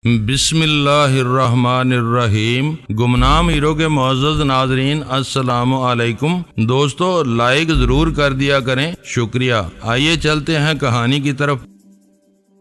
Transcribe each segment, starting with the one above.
بسم اللہ الرحمن الرحیم۔ گمنام ہیرو کے معزز ناظرین السلام علیکم۔ دوستو لائک ضرور کر دیا کریں، شکریہ۔ آئیے چلتے ہیں کہانی کی طرف۔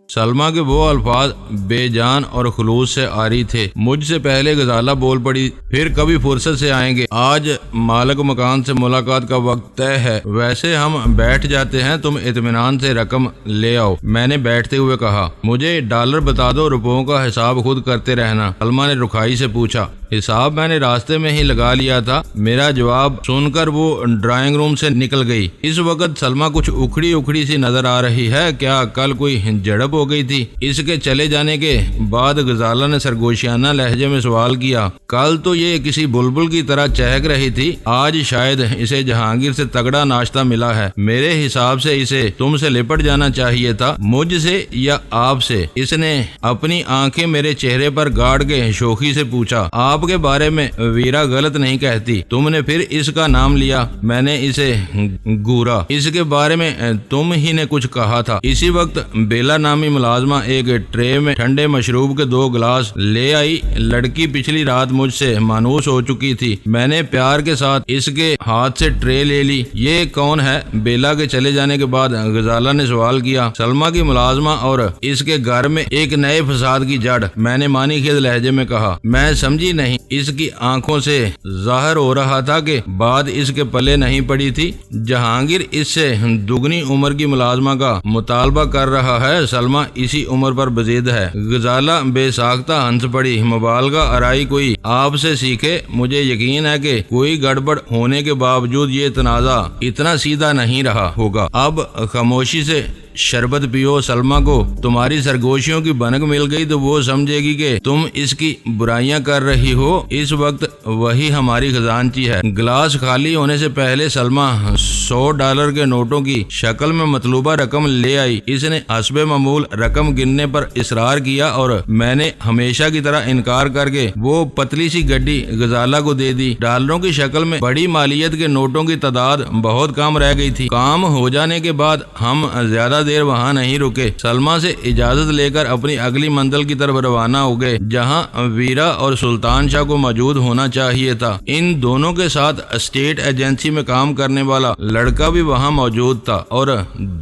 سلمیٰ کے وہ الفاظ بے جان اور خلوص سے آری تھے۔ مجھ سے پہلے غزالہ بول پڑی، پھر کبھی فرصت سے آئیں گے، آج مالک مکان سے ملاقات کا وقت طے ہے، ویسے ہم بیٹھ جاتے ہیں، تم اطمینان سے رقم لے آؤ۔ میں نے بیٹھتے ہوئے کہا، مجھے ڈالر بتا دو، روپوں کا حساب خود کرتے رہنا۔ سلمیٰ نے رکھائی سے پوچھا، حساب میں نے راستے میں ہی لگا لیا تھا۔ میرا جواب سن کر وہ ڈرائنگ روم سے نکل گئی۔ اس وقت سلمیٰ کچھ اکھڑی سی نظر آ رہی ہے، کیا کل کوئی جھڑپ ہو گئی تھی؟ اس کے چلے جانے کے بعد غزالہ نے سرگوشیانہ لہجے میں سوال کیا، کل تو یہ کسی بلبل کی طرح چہک رہی تھی، آج شاید اسے جہانگیر سے تگڑا ناشتہ ملا ہے۔ میرے حساب سے اسے تم سے لپٹ جانا چاہیے تھا، مجھ سے یا آپ سے؟ اس نے اپنی آنکھیں میرے چہرے پر گاڑ کے شوخی سے پوچھا، آپ کے بارے میں ویرا غلط نہیں کہتی، تم نے پھر اس کا نام لیا؟ میں نے اسے گورا، اس کے بارے میں تم ہی نے کچھ کہا تھا۔ اسی وقت بیلا نامی ملازمہ ایک ٹرے میں ٹھنڈے مشروب کے 2 گلاس لے آئی۔ لڑکی پچھلی رات مجھ سے مانوس ہو چکی تھی، میں نے پیار کے ساتھ اس کے ہاتھ سے ٹرے لے لی۔ یہ کون ہے؟ بیلا کے چلے جانے کے بعد غزالہ نے سوال کیا۔ سلمیٰ کی ملازمہ اور اس کے گھر میں ایک نئے فساد کی جڑ، میں نے معنی خیز لہجے میں کہا۔ میں سمجھی نہیں، اس کی آنکھوں سے ظاہر ہو رہا تھا کہ بات اس کے پلے نہیں پڑی تھی۔ جہانگیر اس سے دگنی عمر کی ملازمہ کا مطالبہ کر رہا ہے، سلمیٰ اسی عمر پر بزید ہے۔ غزالہ بے ساختہ ہنس پڑی، مبالغہ آرائی کوئی آپ سے سیکھے۔ مجھے یقین ہے کہ کوئی گڑبڑ ہونے کے باوجود یہ تنازع اتنا سیدھا نہیں رہا ہوگا۔ اب خاموشی سے شربت پیو۔ سلمیٰ کو تمہاری سرگوشیوں کی بھنک مل گئی تو وہ سمجھے گی کہ تم اس کی برائیاں کر رہی ہو، اس وقت وہی ہماری خزانچی ہے۔ گلاس خالی ہونے سے پہلے سلمیٰ $100 کے نوٹوں کی شکل میں مطلوبہ رقم لے آئی۔ اس نے حسب معمول رقم گننے پر اصرار کیا اور میں نے ہمیشہ کی طرح انکار کر کے وہ پتلی سی گڈی غزالہ کو دے دی۔ ڈالروں کی شکل میں بڑی مالیت کے نوٹوں کی تعداد بہت کم رہ گئی تھی۔ کام ہو جانے کے بعد ہم زیادہ دیر وہاں نہیں رکے، سلمیٰ سے اجازت لے کر اپنی اگلی منزل کی طرف روانہ ہو گئے، جہاں ویرا اور سلطان شاہ کو موجود ہونا چاہیے تھا۔ ان دونوں کے ساتھ اسٹیٹ ایجنسی میں کام کرنے والا لڑکا بھی وہاں موجود تھا اور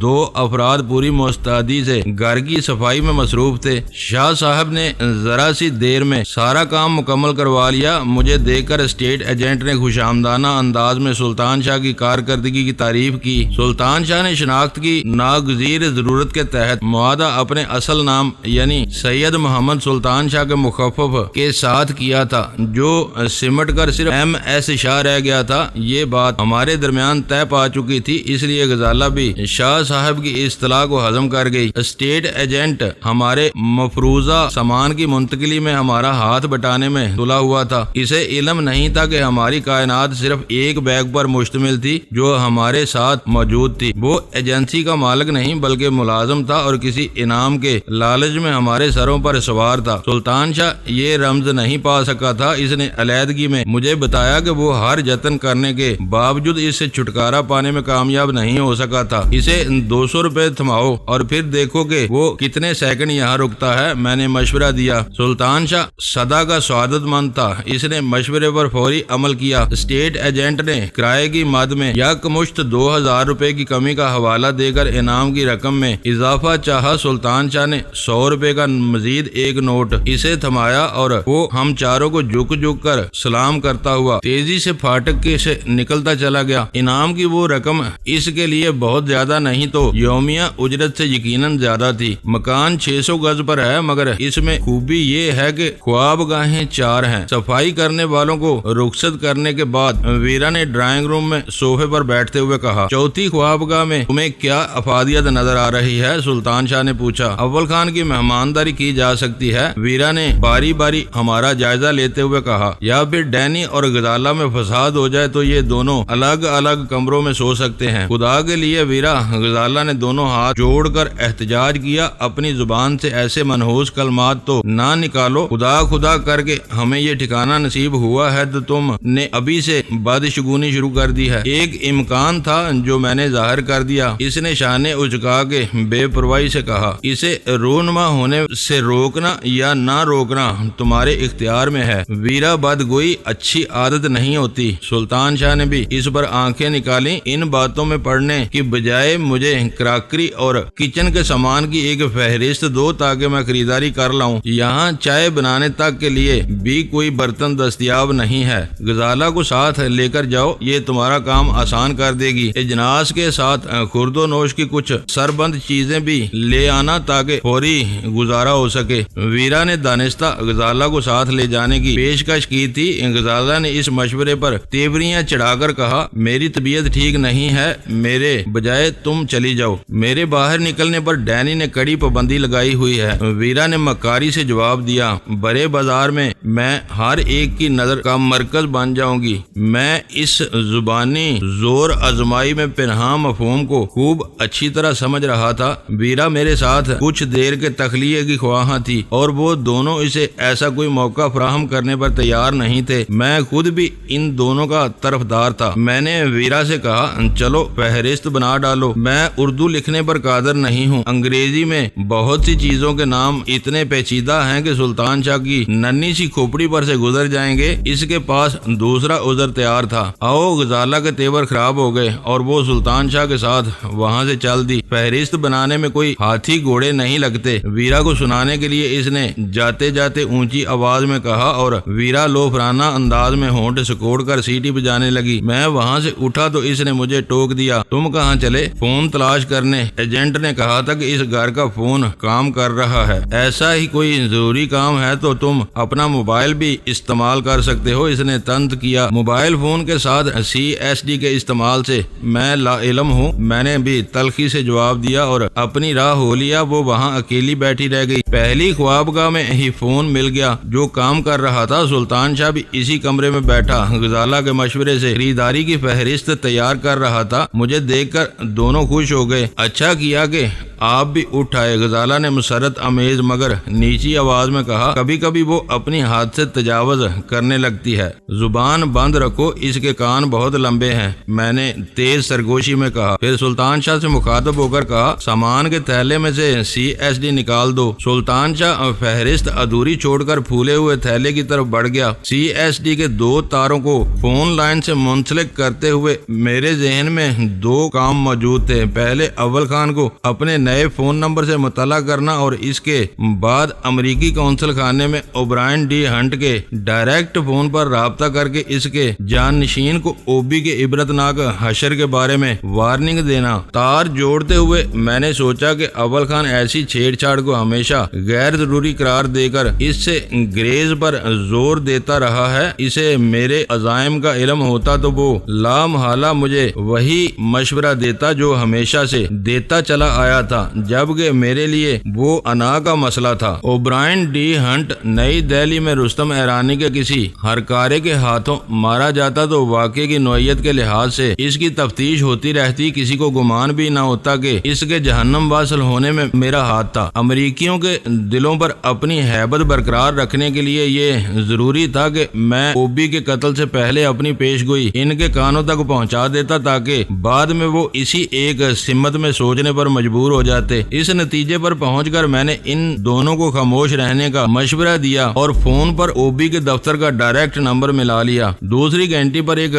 2 افراد پوری مستعدی سے گھر کی صفائی میں مصروف تھے۔ شاہ صاحب نے ذرا سی دیر میں سارا کام مکمل کروا لیا۔ مجھے دیکھ کر اسٹیٹ ایجنٹ نے خوش آمدانہ انداز میں سلطان شاہ کی کارکردگی کی تعریف کی۔ سلطان شاہ نے شناخت کی ناگزیر ضرورت کے تحت معاہدہ اپنے اصل نام یعنی سید محمد سلطان شاہ کے مخفف کے ساتھ کیا تھا، جو سمٹ کر صرف MS شاہ رہ گیا تھا۔ یہ بات ہمارے درمیان طے پا چکی تھی، اس لیے غزالہ بھی شاہ صاحب کی اصطلاح کو ہضم کر گئی۔ اسٹیٹ ایجنٹ ہمارے مفروضہ سامان کی منتقلی میں ہمارا ہاتھ بٹانے میں تلا ہوا تھا۔ اسے علم نہیں تھا کہ ہماری کائنات صرف ایک بیگ پر مشتمل تھی جو ہمارے ساتھ موجود تھی۔ وہ ایجنسی کا مالک نہیں بلکہ ملازم تھا اور کسی انعام کے لالچ میں ہمارے سروں پر سوار تھا۔ سلطان شاہ یہ رمز نہیں پا سکا تھا۔ اس نے علیحدگی میں مجھے بتایا کہ وہ ہر جتن کرنے کے باوجود اس سے چھٹکارا پانے میں کامیاب نہیں ہو سکا تھا۔ اسے $200 تھماؤ اور پھر دیکھو کہ وہ کتنے سیکنڈ یہاں رکتا ہے، میں نے مشورہ دیا۔ سلطان شاہ سدا کا سعادت مند تھا، اس نے مشورے پر فوری عمل کیا۔ اسٹیٹ ایجنٹ نے کرائے کی مد میں یکمشت $2000 کی کمی کا حوالہ دے کر انعام کی رقم میں اضافہ چاہا۔ سلطان شاہ نے $100 کا مزید ایک نوٹ اسے تھمایا اور وہ ہم چاروں کو جھک کر سلام کرتا ہوا تیزی سے پھاٹک کے سے نکلتا چلا گیا۔ انعام کی وہ رقم اس کے لیے بہت زیادہ نہیں تو یومیہ اجرت سے یقیناً زیادہ تھی۔ مکان 600 گز پر ہے، مگر اس میں خوبی یہ ہے کہ خواب گاہیں 4 ہیں۔ صفائی کرنے والوں کو رخصت کرنے کے بعد ویرا نے ڈرائنگ روم میں صوفے پر بیٹھتے ہوئے کہا، چوتھی خوابگاہ میں تمہیں کیا افادیت نظر آ رہی ہے؟ سلطان شاہ نے پوچھا۔ اول خان کی مہمانداری کی جا سکتی ہے، ویرا نے باری باری ہمارا جائزہ لیتے ہوئے کہا، یا پھر ڈینی اور غزالہ میں فساد ہو جائے تو یہ دونوں الگ الگ کمروں میں سو سکتے ہیں۔ خدا کے لیے ویرا، غزالہ نے دونوں ہاتھ جوڑ کر احتجاج کیا، اپنی زبان سے ایسے منحوس کلمات تو نہ نکالو، خدا کر کے ہمیں یہ ٹھکانہ نصیب ہوا ہے تو تم نے ابھی سے بدشگونی شروع کر دی ہے۔ ایک امکان تھا جو میں نے ظاہر کر دیا۔ اس نے شانے اچکا مسکرا کے بے پرواہی سے کہا، اسے رونما ہونے سے روکنا یا نہ روکنا تمہارے اختیار میں ہے۔ ویرا بدگوئی اچھی عادت نہیں ہوتی۔ سلطان شاہ نے بھی اس پر آنکھیں نکالی۔ ان باتوں میں پڑھنے کی بجائے مجھے کراکری اور کچن کے سامان کی ایک فہرست دو تاکہ میں خریداری کر لاؤں۔ یہاں چائے بنانے تک کے لیے بھی کوئی برتن دستیاب نہیں ہے۔ غزالہ کو ساتھ لے کر جاؤ، یہ تمہارا کام آسان کر دے گی۔ اجناس کے ساتھ خورد و نوش کی کچھ سربند چیزیں بھی لے آنا تاکہ فوری گزارا ہو سکے۔ ویرا نے دانستہ غزالہ کو ساتھ لے جانے کی پیشکش کی تھی۔ غزالہ نے اس مشورے پر تیوریاں چڑھا کر کہا، میری طبیعت ٹھیک نہیں ہے، میرے بجائے تم چلی جاؤ۔ میرے باہر نکلنے پر ڈینی نے کڑی پابندی لگائی ہوئی ہے۔ ویرا نے مکاری سے جواب دیا، بڑے بازار میں میں ہر ایک کی نظر کا مرکز بن جاؤں گی۔ میں اس زبانی زور آزمائی میں پنہاں مفہوم کو خوب اچھی طرح سمجھ رہا تھا۔ ویرا میرے ساتھ کچھ دیر کے تخلیے کی خواہاں تھی اور وہ دونوں اسے ایسا کوئی موقع فراہم کرنے پر تیار نہیں تھے۔ میں خود بھی ان دونوں کا طرفدار تھا۔ میں نے ویرا سے کہا، چلو فہرست بنا ڈالو۔ میں اردو لکھنے پر قادر نہیں ہوں۔ انگریزی میں بہت سی چیزوں کے نام اتنے پیچیدہ ہیں کہ سلطان شاہ کی ننھی سی کھوپڑی پر سے گزر جائیں گے۔ اس کے پاس دوسرا عذر تیار تھا۔ آؤ، غزالہ کے تیور خراب ہو گئے اور وہ سلطان شاہ کے ساتھ وہاں سے چل دی۔ فہرست بنانے میں کوئی ہاتھی گھوڑے نہیں لگتے۔ ویرا کو سنانے کے لیے اس نے جاتے جاتے اونچی آواز میں کہا اور ویرا لوفرانہ انداز میں ہونٹ سکوڑ کر سیٹی بجانے لگی۔ میں وہاں سے اٹھا تو اس نے مجھے ٹوک دیا، تم کہاں چلے؟ فون تلاش کرنے۔ ایجنٹ نے کہا تھا کہ اس گھر کا فون کام کر رہا ہے، ایسا ہی کوئی ضروری کام ہے تو تم اپنا موبائل بھی استعمال کر سکتے ہو، اس نے طنز کیا۔ موبائل فون کے ساتھ CSD کے استعمال سے میں لا علم ہوں، میں نے بھی تلخی سے جواب دیا اور اپنی راہ ہو لیا۔ وہ وہاں اکیلی بیٹھی رہ گئی۔ پہلی خوابگاہ میں ہی فون مل گیا جو کام کر رہا تھا۔ سلطان شاہ بھی اسی کمرے میں بیٹھا غزالہ کے مشورے سے خریداری کی فہرست تیار کر رہا تھا۔ مجھے دیکھ کر دونوں خوش ہو گئے۔ اچھا کیا کہ آپ بھی اٹھ آئے، غزالہ نے مسرت امیز مگر نیچی آواز میں کہا۔ کبھی کبھی وہ اپنی ہاتھ سے تجاوز کرنے لگتی ہے، زبان بند رکھو، اس کے کان بہت لمبے ہیں، میں نے تیز سرگوشی میں کہا۔ پھر سلطان شاہ سے مخاطب ہو کر کہا، سامان کے تھیلے میں سے CSD نکال دو۔ سلطان شاہ فہرست ادھوری چھوڑ کر پھولے ہوئے تھیلے کی طرف بڑھ گیا۔ CSD کے دو تاروں کو فون لائن سے منسلک کرتے ہوئے میرے ذہن میں دو کام موجود تھے۔ پہلے اول خان کو اپنے نئے فون نمبر سے مطلع کرنا اور اس کے بعد امریکی قونصل خانے میں اوبرائن ڈی ہنٹ کے ڈائریکٹ فون پر رابطہ کر کے اس کے جانشین کو اوبی کے عبرتناک حشر کے بارے میں وارننگ دینا۔ تار جوڑتے ہوئے میں نے سوچا کہ اول خان ایسی چھیڑ چھاڑ کو ہمیشہ غیر ضروری قرار دے کر اس سے گریز پر زور دیتا رہا ہے۔ اسے میرے عزائم کا علم ہوتا تو وہ لا محالہ مجھے وہی مشورہ دیتا جو ہمیشہ سے دیتا چلا آیا تھا، جبکہ میرے لیے وہ انا کا مسئلہ تھا۔ اوبرائن ڈی ہنٹ نئی دہلی میں رستم ایرانی کے کسی ہرکارے کے ہاتھوں مارا جاتا تو واقعے کی نوعیت کے لحاظ سے اس کی تفتیش ہوتی رہتی، کسی کو گمان بھی نہ ہوتا کہ اس کے جہنم واصل ہونے میں میرا ہاتھ تھا۔ امریکیوں کے دلوں پر اپنی ہیبت برقرار رکھنے کے لیے یہ ضروری تھا کہ میں اوبی کے قتل سے پہلے اپنی پیش گوئی ان کے کانوں تک پہنچا دیتا تاکہ بعد میں وہ اسی ایک سمت میں سوچنے پر مجبور ہو جاتے۔ اس نتیجے پر پہنچ کر میں نے ان دونوں کو خاموش رہنے کا مشورہ دیا اور فون پر اوبی کے دفتر کا ڈائریکٹ نمبر ملا لیا۔ دوسری گھنٹی پر ایک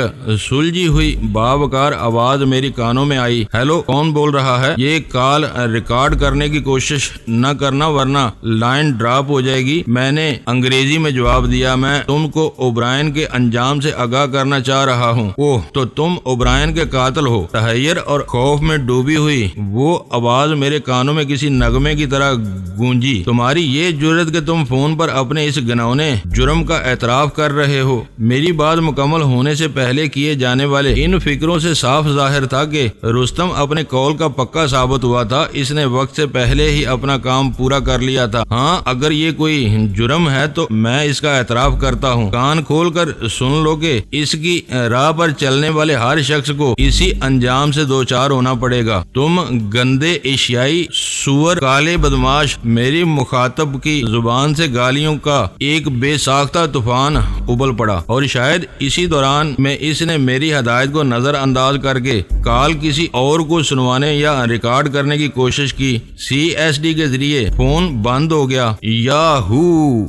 سلجھی ہوئی باوقار آواز میری کانوں میں آئی، ہیلو، کون بول رہا ہے؟ یہ کال ریکارڈ کرنے کی کوشش نہ کرنا ورنہ لائن ڈراپ ہو جائے گی۔ میں نے انگریزی میں جواب دیا، میں تم کو اوبرائن کے انجام سے آگاہ کرنا چاہ رہا ہوں۔ اوہ، تو تم اوبرائن کے قاتل ہو؟ تحیر اور خوف میں ڈوبی ہوئی وہ آواز میرے کانوں میں کسی نغمے کی طرح گونجی۔ تمہاری یہ جرت کہ تم فون پر اپنے اس گنونے جرم کا اعتراف کر رہے ہو۔ میری بات مکمل ہونے سے پہلے کیے جانے والے ان فکروں سے صاف ظاہر تھا کہ رستم اپنے قول کا پکا ثابت ہوا تھا۔ اس نے وقت سے پہلے ہی اپنا کام پورا کر لیا تھا۔ ہاں، اگر یہ کوئی جرم ہے تو میں اس کا اعتراف کرتا ہوں۔ کان کھول کر سن لو کہ اس کی راہ پر چلنے والے ہر شخص کو اسی انجام سے دوچار ہونا پڑے گا۔ تم گندے عشق ایشیائی سور کالے بدماش میری مخاطب کی زبان سے گالیوں کا ایک بے ساختہ طوفان ابل پڑا، اور شاید اسی دوران میں اس نے میری ہدایت کو نظر انداز کر کے کال کسی اور کو سنوانے یا ریکارڈ کرنے کی کوشش کی۔ CSD کے ذریعے فون بند ہو گیا۔ یاہو!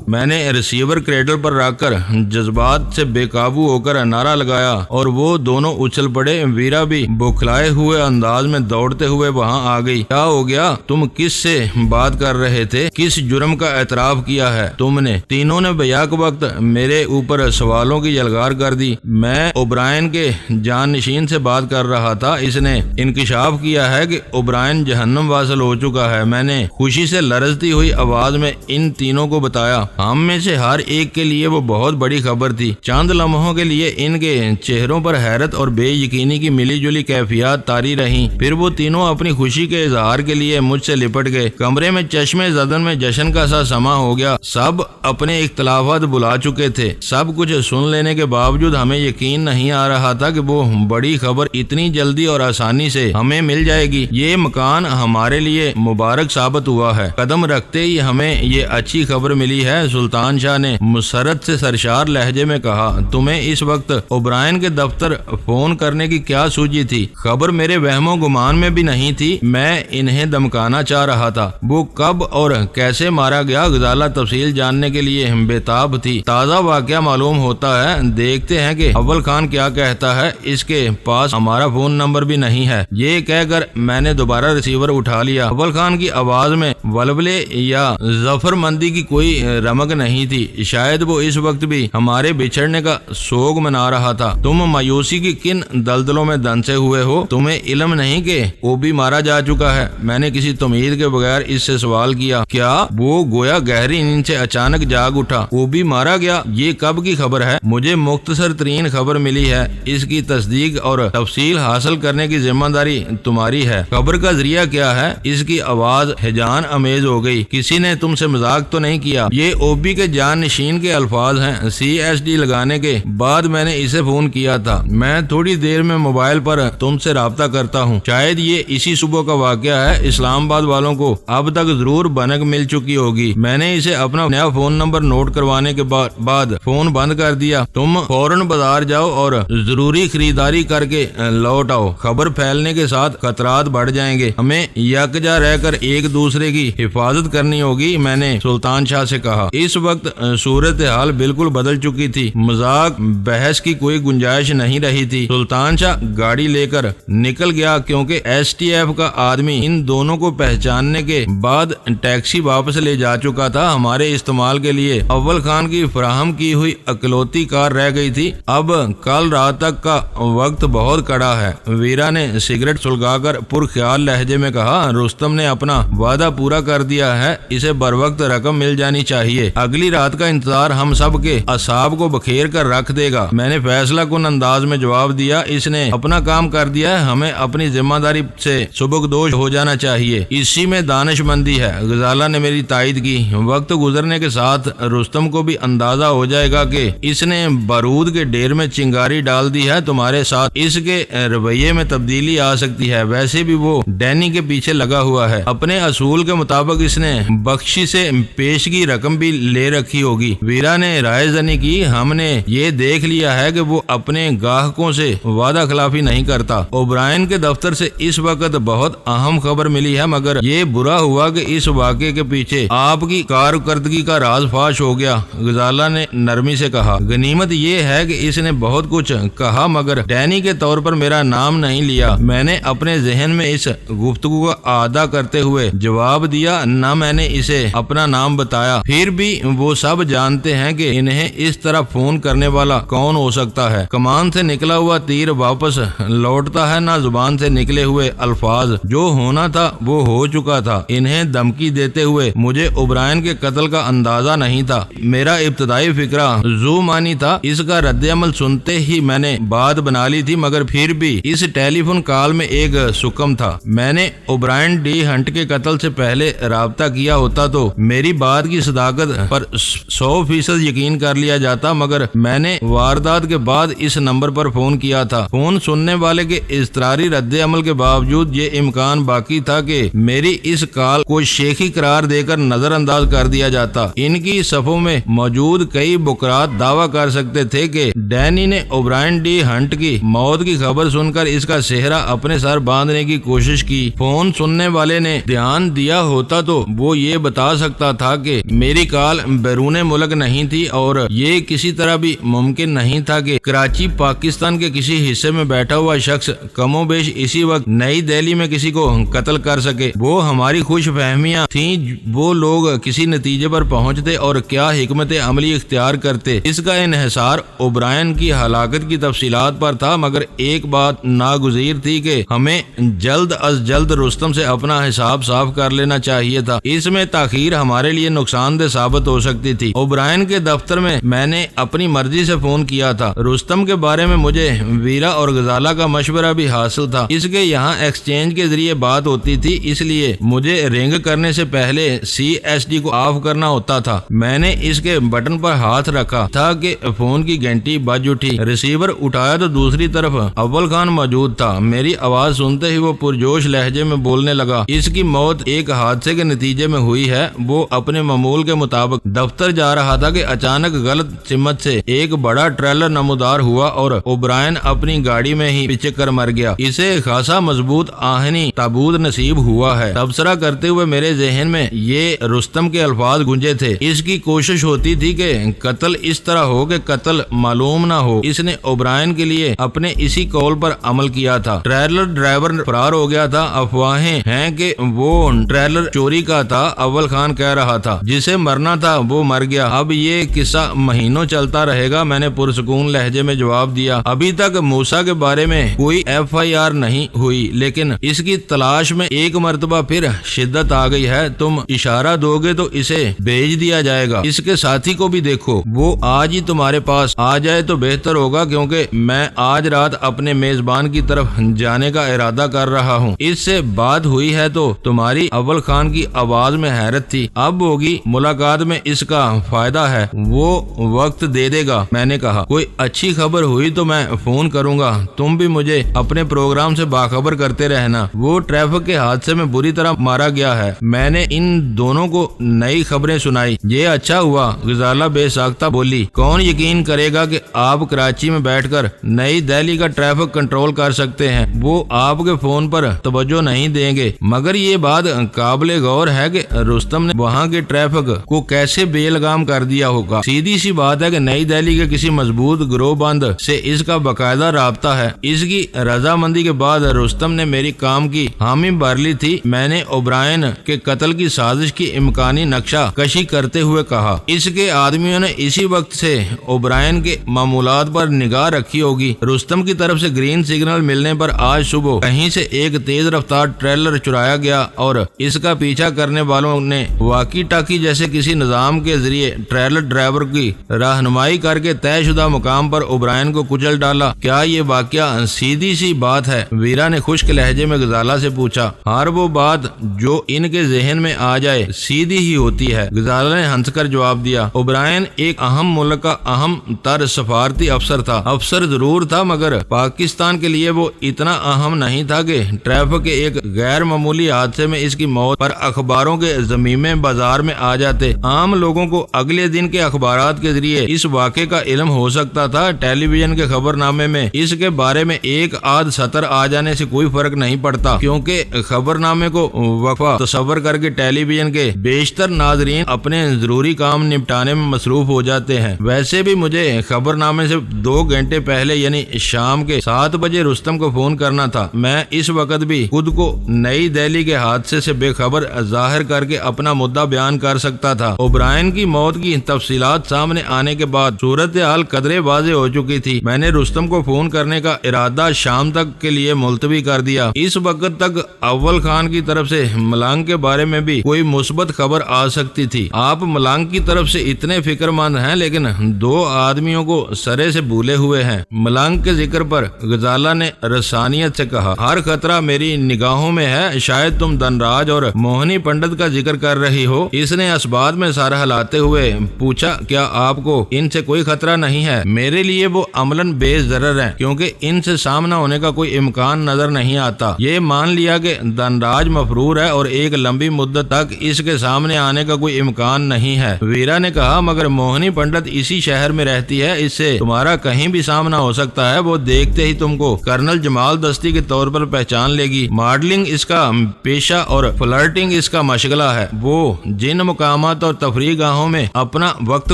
میں نے ریسیور کریڈل پر رکھ کر جذبات سے بے قابو ہو کر نعرہ لگایا اور وہ دونوں اچھل پڑے۔ ویرا بھی بوکھلائے ہوئے انداز میں دوڑتے ہوئے وہاں آ گئی۔ کیا ہو گیا؟ تم کس سے بات کر رہے تھے؟ کس جرم کا اعتراف کیا ہے تم نے؟ تینوں نے بیک وقت میرے اوپر سوالوں کی یلغار کر دی۔ میں اوبرائن کے جانشین سے بات کر رہا تھا۔ اس نے انکشاف کیا ہے کہ اوبرائن جہنم واصل ہو چکا ہے۔ میں نے خوشی سے لرزتی ہوئی آواز میں ان تینوں کو بتایا۔ ہم میں سے ہر ایک کے لیے وہ بہت بڑی خبر تھی۔ چند لمحوں کے لیے ان کے چہروں پر حیرت اور بے یقینی کی ملی جلی کیفیات طاری رہیں، پھر وہ تینوں اپنی خوشی کے اظہار کے لیے مجھ سے لپٹ گئے۔ کمرے میں چشمے زدن میں جشن کا سا سما ہو گیا۔ سب اپنے اختلافات بلا چکے تھے۔ سب کچھ سن لینے کے باوجود ہمیں یقین نہیں آ رہا تھا کہ وہ بڑی خبر اتنی جلدی اور آسانی سے ہمیں مل جائے گی۔ یہ مکان ہمارے لیے مبارک ثابت ہوا ہے۔ قدم رکھتے ہی ہمیں یہ اچھی خبر ملی ہے، سلطان شاہ نے مسرت سے سرشار لہجے میں کہا۔ تمہیں اس وقت اوبرائن کے دفتر فون کرنے کی کیا سوچی تھی؟ خبر میرے وہم و گمان میں بھی نہیں تھی۔ میں انہیں دمکانا چاہ رہا تھا۔ وہ کب اور کیسے مارا گیا، غزالہ تفصیل جاننے کے لیے بےتاب تھی۔ تازہ واقعہ معلوم ہوتا ہے، دیکھتے ہیں کہ اول خان کیا کہتا ہے۔ اس کے پاس ہمارا فون نمبر بھی نہیں ہے۔ یہ کہہ کر میں نے دوبارہ ریسیور اٹھا لیا۔ اول خان کی آواز میں ولولے یا ظفر مندی کی کوئی رمق نہیں تھی۔ شاید وہ اس وقت بھی ہمارے بچھڑنے کا سوگ منا رہا تھا۔ تم مایوسی کی کن دلدلوں میں دھنسے ہوئے ہو؟ تمہیں علم نہیں کہ وہ بھی مارا جا چکا ہے؟ میں نے کسی تمہید کے بغیر اس سے سوال کیا۔ کیا؟ وہ گویا گہری نیند سے اچانک جاگ اٹھا۔ وہ بھی مارا گیا؟ یہ کب کی خبر ہے؟ مجھے مختصر ترین خبر ملی ہے۔ اس کی تصدیق اور تفصیل حاصل کرنے کی ذمہ داری تمہاری ہے۔ خبر کا ذریعہ کیا ہے؟ اس کی آواز ہیجان امیز ہو گئی۔ کسی نے تم سے مذاق تو نہیں کیا؟ یہ اوبی کے جانشین کے الفاظ ہیں۔ CSD لگانے کے بعد میں نے اسے فون کیا تھا۔ میں تھوڑی دیر میں موبائل پر تم سے رابطہ کرتا ہوں۔ شاید یہ اسی صبح کا واقعہ ہے۔ اسلام آباد والوں کو اب تک ضرور بنک مل چکی ہوگی۔ میں نے اسے اپنا نیا فون نمبر نوٹ کروانے کے بعد فون بند کر دیا۔ تم فوراً بازار جاؤ اور ضروری خریداری کر کے لوٹ آؤ۔ خبر پھیلنے کے ساتھ خطرات بڑھ جائیں گے۔ ہمیں یکجا رہ کر ایک دوسرے کی حفاظت کرنی ہوگی، میں نے سلطان شاہ سے کہا۔ اس وقت صورتحال بالکل بدل چکی تھی۔ مذاق بحث کی کوئی گنجائش نہیں رہی تھی۔ سلطان شاہ گاڑی لے کر نکل گیا کیونکہ STF کا آدمی ان دونوں کو پہچاننے کے بعد ٹیکسی واپس لے جا چکا تھا۔ ہمارے استعمال کے لیے اول خان کی فراہم کی ہوئی اکلوتی کار رہ گئی تھی۔ اب کل رات تک کا وقت بہت کڑا ہے۔ ویرا نے سگریٹ سلگا کر پرخیال لہجے میں کہا۔ رستم نے اپنا وعدہ پورا کر دیا ہے، اسے بروقت رقم مل جانی چاہیے۔ اگلی رات کا انتظار ہم سب کے اعصاب کو بکھیر کر رکھ دے گا۔ میں نے فیصلہ کن انداز میں جواب دیا۔ اس نے اپنا کام کر دیا ہے، ہمیں اپنی ذمہ داری سے سبکدوش ہو جانا چاہیے، اسی میں دانش مندی ہے۔ غزالہ نے میری تائید کی۔ وقت گزرنے کے ساتھ رستم کو بھی اندازہ ہو جائے گا کہ اس نے بارود کے ڈھیر میں چنگاری ڈال دی ہے۔ تمہارے ساتھ اس کے رویے میں تبدیلی آ سکتی ہے۔ ویسے بھی وہ ڈینی کے پیچھے لگا ہوا ہے۔ اپنے اصول کے مطابق اس نے بخشی سے پیشگی رقم بھی لے رکھی ہوگی۔ ویرا نے رائے زنی کی۔ ہم نے یہ دیکھ لیا ہے کہ وہ اپنے گاہکوں سے وعدہ خلافی نہیں کرتا۔ اوبرائن کے دفتر سے اس وقت بہت اہم خبر ملی ہے، مگر یہ برا ہوا کہ اس واقعے کے پیچھے آپ کی کارکردگی کا راز فاش ہو گیا۔ غزالہ نے نرمی سے کہا۔ غنیمت یہ ہے کہ اس نے بہت کچھ کہا مگر ڈینی کے طور پر میرا نام نہیں لیا۔ میں نے اپنے ذہن میں اس گفتگو کا اعادہ کرتے ہوئے جواب دیا، نہ میں نے اسے اپنا نام بتایا۔ پھر بھی وہ سب جانتے ہیں کہ انہیں اس طرح فون کرنے والا کون ہو سکتا ہے۔ کمان سے نکلا ہوا تیر واپس لوٹتا ہے، نہ زبان سے نکلے ہوئے الفاظ۔ جو ہونا تھا وہ ہو چکا تھا۔ انہیں دھمکی دیتے ہوئے مجھے اوبرائن کے قتل کا اندازہ نہیں تھا۔ میرا ابتدائی فکرہ زو مانی تھا۔ اس کا رد عمل سنتے ہی میں نے بات بنا لی تھی، مگر پھر بھی اس ٹیلی فون کال میں ایک سکم تھا۔ میں نے اوبرائن ڈی ہنٹ کے قتل سے پہلے رابطہ کیا ہوتا تو میری بات کی صداقت پر 100% یقین کر لیا جاتا، مگر میں نے واردات کے بعد اس نمبر پر فون کیا تھا۔ فون سننے والے کے اضطراری رد عمل کے باوجود یہ امکان باقی باقی تھا کہ میری اس کال کو شیخی قرار دے کر نظر انداز کر دیا جاتا۔ ان کی صفوں میں موجود کئی بکرات دعویٰ کر سکتے تھے کہ ڈینی نے اوبرائن ڈی ہنٹ کی موت کی خبر سن کر اس کا صحرا اپنے سر باندھنے کی کوشش کی۔ فون سننے والے نے دھیان دیا ہوتا تو وہ یہ بتا سکتا تھا کہ میری کال بیرون ملک نہیں تھی اور یہ کسی طرح بھی ممکن نہیں تھا کہ کراچی پاکستان کے کسی حصے میں بیٹھا ہوا شخص کم و بیش اسی وقت نئی دہلی میں کسی کو قتل کر سکے۔ وہ ہماری خوش فہمیاں تھیں، وہ لوگ کسی نتیجے پر پہنچتے اور کیا حکمت عملی اختیار کرتے، اس کا انحصار اوبرائن کی ہلاکت کی تفصیلات پر تھا، مگر ایک بات ناگزیر تھی کہ ہمیں جلد از جلد رستم سے اپنا حساب صاف کر لینا چاہیے تھا۔ اس میں تاخیر ہمارے لیے نقصان دہ ثابت ہو سکتی تھی۔ اوبرائن کے دفتر میں نے اپنی مرضی سے فون کیا تھا۔ رستم کے بارے میں مجھے ویرا اور غزالہ کا مشورہ بھی حاصل تھا۔ اس کے یہاں ایکسچینج کے ذریعے بات ہوتی تھی، اس لیے مجھے رنگ کرنے سے پہلے CSD کو آف کرنا ہوتا تھا۔ میں نے اس کے بٹن پر ہاتھ رکھا تھا کہ فون کی گھنٹی بج اٹھی۔ ریسیور اٹھایا تو دوسری طرف اول خان موجود تھا۔ میری آواز سنتے ہی وہ پرجوش لہجے میں بولنے لگا، اس کی موت ایک حادثے کے نتیجے میں ہوئی ہے۔ وہ اپنے معمول کے مطابق دفتر جا رہا تھا کہ اچانک غلط سمت سے ایک بڑا ٹریلر نمودار ہوا اور اوبرائن اپنی گاڑی میں ہی پچک کر مر گیا۔ اسے خاصا مضبوط آہنی تابوت نصیب ہوا ہے۔ تبصرہ کرتے ہوئے میرے ذہن میں یہ رستم کے الفاظ گونجے تھے۔ اس کی کوشش ہوتی تھی کہ قتل اس طرح ہو کہ قتل معلوم نہ ہو۔ اس نے اوبرائن کے لیے اپنے اسی قول پر عمل کیا تھا۔ ٹریلر ڈرائیور فرار ہو گیا تھا۔ افواہیں ہیں کہ وہ ٹریلر چوری کا تھا۔ اول خان کہہ رہا تھا جسے مرنا تھا وہ مر گیا۔ اب یہ قصہ مہینوں چلتا رہے گا، میں نے پرسکون لہجے میں جواب دیا۔ ابھی تک موسیٰ کے بارے میں کوئی FIR نہیں ہوئی، لیکن اس کی تلاش میں ایک مرتبہ پھر شدت آ گئی ہے۔ تم اشارہ دو گے تو اسے بھیج دیا جائے گا۔ اس کے ساتھی کو بھی دیکھو، وہ آج ہی تمہارے پاس آ جائے تو بہتر ہوگا، کیونکہ میں آج رات اپنے میزبان کی طرف جانے کا ارادہ کر رہا ہوں۔ اس سے بات ہوئی ہے تو تمہاری اول خان کی آواز میں حیرت تھی۔ اب ہوگی ملاقات میں اس کا فائدہ ہے، وہ وقت دے دے گا۔ میں نے کہا کوئی اچھی خبر ہوئی تو میں فون کروں گا، تم بھی مجھے اپنے پروگرام سے باخبر کرتے رہنا۔ وہ ٹریفک کے حادثے میں بری طرح مارا گیا ہے۔ میں نے ان دونوں کو نئی خبریں سنائی۔ یہ اچھا ہوا، غزالہ بے ساختہ بولی۔ کون یقین کرے گا کہ آپ کراچی میں بیٹھ کر نئی دہلی کا ٹریفک کنٹرول کر سکتے ہیں؟ وہ آپ کے فون پر توجہ نہیں دیں گے، مگر یہ بات قابل غور ہے کہ رستم نے وہاں کے ٹریفک کو کیسے بے لگام کر دیا ہوگا۔ سیدھی سی بات ہے کہ نئی دہلی کے کسی مضبوط گروہ بند سے اس کا باقاعدہ رابطہ ہے۔ اس کی رضامندی کے بعد رستم نے میری کام کی حامی بھر لی تھی۔ میں نے اوبرائن کے قتل کی سازش کی امکانی نقشہ کشی کرتے ہوئے کہا، اس کے آدمیوں نے اسی وقت سے اوبرائن کے معمولات پر نگاہ رکھی ہوگی۔ رستم کی طرف سے گرین سگنل ملنے پر آج صبح کہیں سے ایک تیز رفتار ٹریلر چرایا گیا اور اس کا پیچھا کرنے والوں نے واکی ٹاکی جیسے کسی نظام کے ذریعے ٹریلر ڈرائیور کی رہنمائی کر کے طے شدہ مقام پر اوبرائن کو کچل ڈالا۔ کیا یہ واقعہ سیدھی سی بات ہے؟ ویرا نے خشک لہجے میں غزالہ سے پوچھا۔ ہر وہ بات جو ان کے ذہن میں آ جائے سیدھی ہی ہوتی ہے، غزالہ نے ہنس کر جواب دیا۔ اوبرائن ایک اہم ملک کا اہم تر سفارتی افسر تھا۔ افسر ضرور تھا، مگر پاکستان کے لیے وہ اتنا اہم نہیں تھا کہ ٹریفک کے ایک غیر معمولی حادثے میں اس کی موت پر اخباروں کے زمیمے بازار میں آ جاتے۔ عام لوگوں کو اگلے دن کے اخبارات کے ذریعے اس واقعے کا علم ہو سکتا تھا۔ ٹیلی ویژن کے خبر نامے میں اس کے بارے میں ایک آدھ سطر آ جانے سے کوئی فرق نہیں پڑتا، کیونکہ خبر نامے کو وقفہ تصور کر کے ٹیلی ویژن کے بیشتر ناظرین اپنے ضروری کام نپٹانے میں مصروف ہو جاتے ہیں۔ ویسے بھی مجھے خبر نامے سے 2 گھنٹے پہلے یعنی شام کے 7 بجے رستم کو فون کرنا تھا۔ میں اس وقت بھی خود کو نئی دہلی کے حادثے سے بے خبر ظاہر کر کے اپنا مدعا بیان کر سکتا تھا۔ اوبرائن کی موت کی تفصیلات سامنے آنے کے بعد صورتحال قدرے واضح ہو چکی تھی۔ میں نے رستم کو فون کرنے کا ارادہ شام تک کے لیے ملتوی کر دیا۔ اس وقت تک اول خان کی طرف سے ملانگ کے بارے میں بھی کوئی مثبت خبر آ سکتی تھی۔ آپ ملانگ کی طرف سے اتنے فکر مند ہیں، لیکن 2 آدمیوں کو سرے سے بھولے ہوئے ہیں۔ ملانگ کے ذکر پر غزالہ نے رسانیت سے کہا، ہر خطرہ میری نگاہوں میں ہے۔ شاید تم دھنراج اور موہنی پنڈت کا ذکر کر رہی ہو۔ اس نے اسبات میں سر ہلاتے ہوئے پوچھا، کیا آپ کو ان سے کوئی خطرہ نہیں ہے؟ میرے لیے وہ عملاً بے ضرر ہیں، کیونکہ ان سے سامنا ہونے کا کوئی امکان نظر نہیں آتا۔ یہ مان لیا گیا کہ دھنراج مفرور ہے اور ایک لمبی مدت تک اس کے سامنے آنے کا کوئی امکان نہیں ہے۔ ویرا نے کہا مگر موہنی پنڈت اسی شہر میں رہتی ہے، اس سے تمہارا کہیں بھی سامنا ہو سکتا ہے، وہ دیکھتے ہی تم کو کرنل جمال دستی کے طور پر پہچان لے گی۔ ماڈلنگ اس کا پیشہ اور فلرٹنگ اس کا مشغلہ ہے۔ وہ جن مقامات اور تفریح گاہوں میں اپنا وقت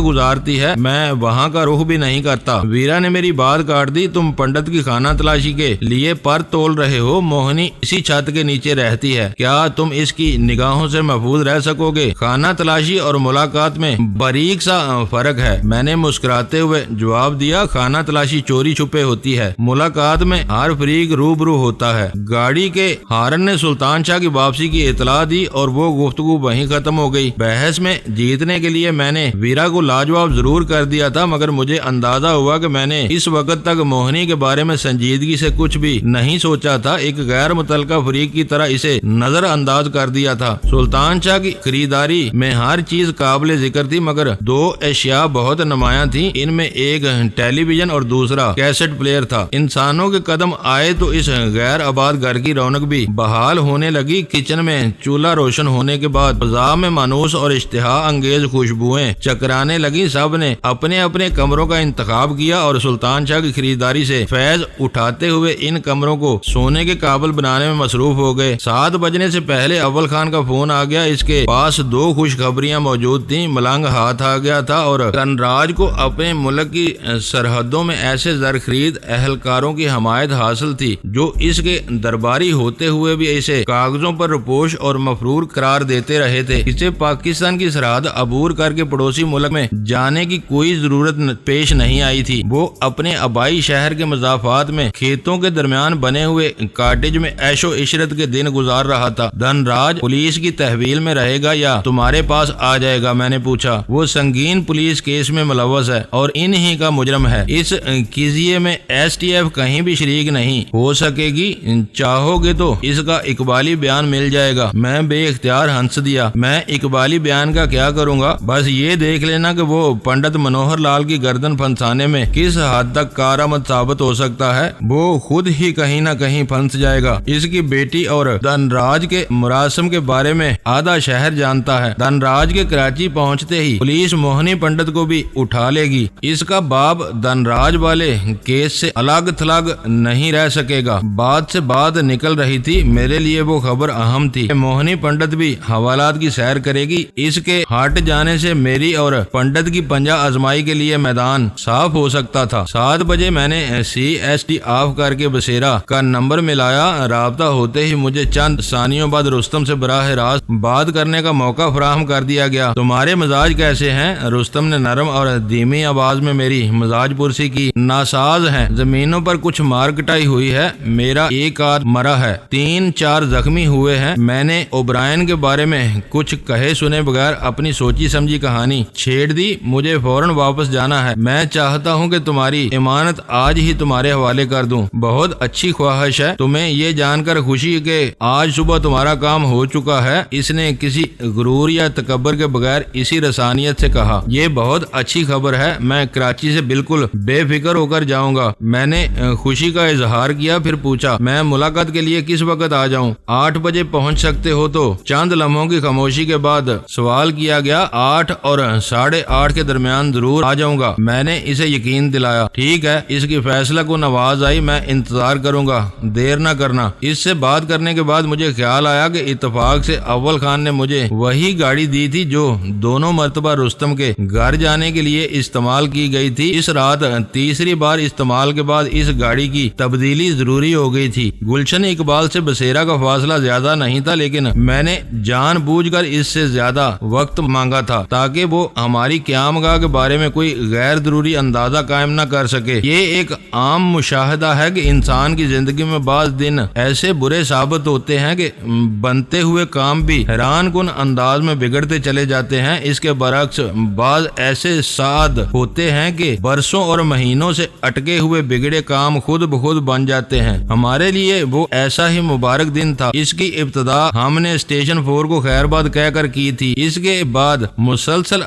گزارتی ہے میں وہاں کا رخ بھی نہیں کرتا۔ ویرا نے میری بات کاٹ دی، تم پنڈت کی خانہ تلاشی کے لیے پر تول رہے ہو، موہنی اسی چھت کے نیچے رہتی ہے، کیا تم اس کی نگاہوں سے محفوظ رہ سکو گے؟ خانہ تلاشی اور ملاقات میں باریک سا فرق ہے، میں نے مسکراتے ہوئے جواب دیا۔ خانہ تلاشی چوری چھپے ہوتی ہے، ملاقات میں ہر فریق روبرو ہوتا ہے۔ گاڑی کے ہارن نے سلطان شاہ کی واپسی کی اطلاع دی اور وہ گفتگو وہیں ختم ہو گئی۔ بحث میں جیتنے کے لیے میں نے ویرا کو لاجواب ضرور کر دیا تھا، مگر مجھے اندازہ ہوا کہ میں نے اس وقت تک موہنی کے بارے میں سنجیدگی سے کچھ بھی نہیں سوچا تھا، ایک غیر متعلقہ فریق کی طرح اسے نظر انداز کر دیا تھا۔ سلطان شاہ کی خریداری میں ہر چیز قابل ذکر تھی، مگر دو اشیاء بہت نمایاں تھیں، ان میں ایک ٹیلی ویژن اور دوسرا کیسٹ پلیئر تھا۔ انسانوں کے قدم آئے تو اس غیر آباد گھر کی رونق بھی بحال ہونے لگی۔ کچن میں چولہا روشن ہونے کے بعد فضا میں مانوس اور اشتہا انگیز خوشبوئیں چکرانے لگی۔ سب نے اپنے اپنے کمروں کا انتخاب کیا اور سلطان شاہ کی خریداری سے فیض اٹھاتے ہوئے ان کمروں کو سونے کے قابل بنانے میں مصروف ہو گئے۔ 7 بجنے سے پہلے اول خان کا فون آ گیا، اس کے پاس 2 خوشخبریاں موجود تھیں۔ ملنگ ہاتھ آ گیا تھا اور دھنراج کو اپنے ملک کی سرحدوں میں ایسے زرخرید اہلکاروں کی حمایت حاصل تھی جو اس کے درباری ہوتے ہوئے بھی اسے کاغذوں پر رپوش اور مفرور قرار دیتے رہے تھے۔ اسے پاکستان کی سرحد عبور کر کے پڑوسی ملک میں جانے کی کوئی ضرورت پیش نہیں آئی تھی۔ وہ اپنے آبائی شہر کے مضافات میں کھیتوں کے درمیان بنے ہوئے کاٹیج میں عیش و عشرت کے دن گزار رہا تھا۔ دھنراج پولیس کی تحویل میں رہے گا یا تمہارے پاس آ جائے گا؟ میں نے پوچھا۔ وہ سنگین پولیس کیس میں ملوث ہے اور انہی کا مجرم ہے، اس قضیے میں ایس ٹی ایف کہیں بھی شریک نہیں ہو سکے گی، چاہو گے تو اس کا اقبالی بیان مل جائے گا۔ میں بے اختیار ہنس دیا۔ میں اقبالی بیان کا کیا کروں گا؟ بس یہ دیکھ لینا کہ وہ پنڈت منوہر لال کی گردن پھنسانے میں کس حد تک کارآمد ثابت ہو سکتا ہے، وہ خود ہی کہیں نہ کہیں پھنس جائے گا۔ اس کی بیٹی اور دھنراج کے مراسم کے بارے میں آدھا شہر جانتا ہے۔ دھنراج کے کراچی پہنچتے ہی پولیس موہنی پنڈت کو بھی اٹھا لے گی۔ اس کا باپ دھنراج والے کیس سے الگ تھلگ نہیں رہ سکے گا۔ بات سے بات نکل رہی تھی، میرے لیے وہ خبر اہم تھی۔ موہنی پنڈت بھی حوالات کی سیر کرے گی۔ اس کے ہٹ جانے سے میری اور پنڈت کی پنجہ آزمائی کے لیے میدان صاف ہو سکتا تھا۔ 7 بجے میں نے CST آف کر کے بسیرا کا نمبر ملایا۔ رابطہ ہوتے ہی مجھے چند ثانیوں بعد رستم سے براہ راست بات کرنے کا موقع فراہم کر دیا گیا۔ تمہارے مزاج کیسے ہیں؟ رستم نے نرم اور دھیمی آواز میں میری مزاج پرسی کی۔ ناساز ہیں، زمینوں پر کچھ مار کٹائی ہوئی ہے، میرا ایک آدھ مرا ہے، 3-4 زخمی ہوئے ہیں۔ میں نے اوبرائن کے بارے میں کچھ کہے سنے بغیر اپنی سوچی سمجھی کہانی چھیڑ دی۔ مجھے فوراً واپس جانا ہے، میں چاہتا ہوں کہ تمہاری امانت آج ہی تمہارے حوالے کر دوں۔ بہت اچھی خواہش ہے، تمہیں یہ جان کر خوشی کہ آج صبح تمہارا کام ہو چکا ہے، اس نے کسی غرور یا تکبر کے بغیر اسی رسانیت سے کہا۔ یہ بہت اچھی خبر ہے، میں کراچی سے بالکل بے فکر ہو کر جاؤں گا۔ میں نے خوشی کا اظہار کیا، پھر پوچھا میں ملاقات کے لیے کس وقت آ جاؤں؟ 8 بجے پہنچ سکتے ہو تو؟ چند لمحوں کی خاموشی کے بعد سوال کیا گیا۔ 8 اور 8:30 کے درمیان ضرور آ جاؤں گا، میں نے اسے یقین دلایا۔ ٹھیک ہے، اس کی فیصلہ کو نواز آئی، میں انتظار کروں گا، دیر نہ کرنا۔ اس سے بات کرنے کے بعد مجھے خیال آیا کہ اتفاق سے اول خان نے مجھے وہی گاڑی دی تھی جو دونوں مرتبہ رستم کے گھر جانے کے لیے استعمال کی گئی تھی۔ اس رات تیسری بار استعمال کے بعد اس گاڑی کی تبدیلی ضروری ہو گئی تھی۔ گلشن اقبال سے بسیرا کا فاصلہ زیادہ نہیں تھا، لیکن میں نے جان بوجھ کر اس سے زیادہ وقت مانگا تھا تاکہ وہ ہماری قیام گاہ کے بارے میں کوئی غیر ضروری اندازہ قائم نہ کر سکے۔ یہ ایک عام مشاہدہ ہے کہ انسان کی زندگی میں بعض دن ایسے برے ثابت ہوتے ہیں کہ بنتے ہوئے کام بھی حیران کن انداز میں بگڑتے چلے جاتے ہیں۔ اس کے برعکس بعض ایسے سعد ہوتے ہیں کہ برسوں اور مہینوں سے اٹکے ہوئے بگڑے کام خود بخود بن جاتے ہیں۔ ہمارے لیے وہ ایسا ہی مبارک دن تھا۔ اس کی ابتدا ہم نے اسٹیشن 4 کو خیرباد کہہ کر کی تھی۔ اس کے بعد مسلسل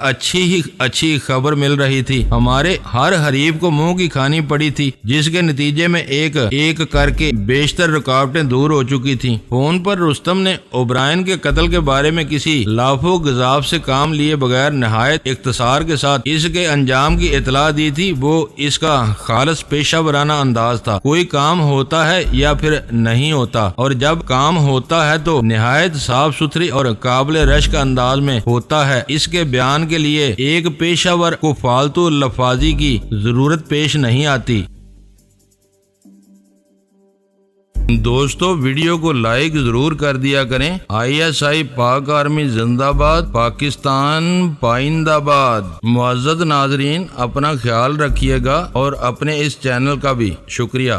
اچھی خبر مل رہی تھی۔ ہمارے ہر حریف کو منہ کی کھانی پڑی تھی، جس کے نتیجے میں ایک ایک کر کے بیشتر رکاوٹیں دور ہو چکی تھی۔ فون پر رستم نے اوبرائن کے قتل کے بارے میں کسی لافو گزاف سے کام لیے بغیر نہایت اختصار کے ساتھ اس کے انجام کی اطلاع دی تھی۔ وہ اس کا خالص پیشہ ورانہ انداز تھا۔ کوئی کام ہوتا ہے یا پھر نہیں ہوتا، اور جب کام ہوتا ہے تو نہایت صاف ستھری اور قابل رشک انداز میں ہوتا ہے۔ اس کے بیان کے لیے ایک پیشہ ور کو فالتو لفاظی کی ضرورت پیش نہیں آتی۔ دوستو ویڈیو کو لائک ضرور کر دیا کریں۔ ISI پاک آرمی زندہ باد، پاکستان پائندہ باد۔ معزز ناظرین، اپنا خیال رکھیے گا اور اپنے اس چینل کا بھی شکریہ۔